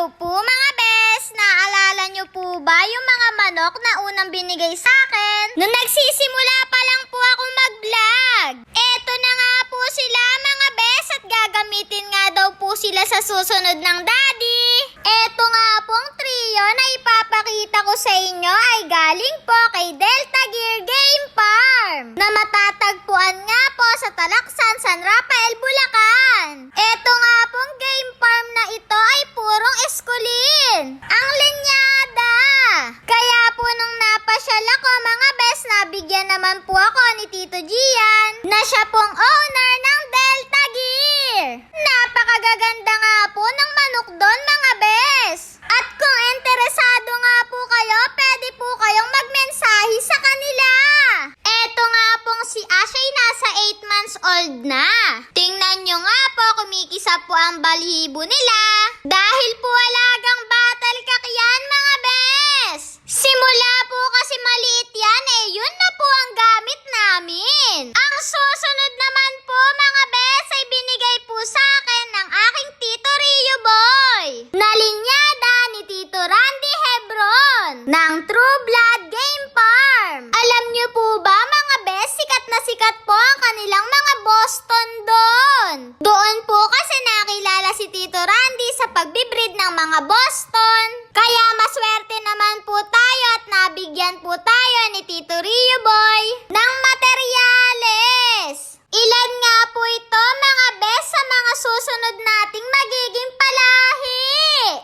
Hello po mga bes! Naalala nyo po ba yung mga manok na unang binigay sa akin? Nung nagsisimula pa lang po ako mag-vlog. Eto na nga po sila mga bes at gagamitin nga daw po sila sa susunod ng daddy. Eto nga pong trio na ipapakita ko sa inyo ay galing po kay Delta Gear Game Farm na matatagpuan nga po sa Talaksan, San Rafael, Bulacan. Eto nga pong game farm na ito ay purong eskulin. Ang linyada. Kaya po nung napasyal ako mga bes, nabigyan naman po ako ni Tito Gian na siya pong owner ng Delta Gear. Napakagaganda nga po ng manok doon mga bes. At kung interesado nga po kayo, pwede po kayong magmensahe sa kanila. Eto nga pong si Ashay nasa 8 months old na. Tingnan nyo nga po, kumikisa po ang balihibo nila. Dahil po alagang battle kak yan mga bes. Simula po kasi maliit yan yun na po ang gamit namin. Ang susunod naman po mga bes ay binigay po sa akin ng aking Tito Rio Boy na linyada ni Tito Randy Hebron ng True Blood Game Farm. Alam nyo po ba mga bes, sikat na sikat po ang kanilang mga Boston doon. Doon po kasi nakilala si Tito Randy sa pagbibreed ng mga Boston. Kaya maswerte naman po tayo at nabigyan po tayo ni Tito Rio Boy ng materyales. Ilan nga po ito mga bes sa mga susunod nating magiging palahi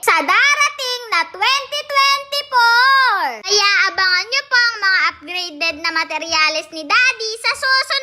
sa darating na 2024. Kaya abangan nyo po ang mga upgraded na materyales ni Daddy sa susunod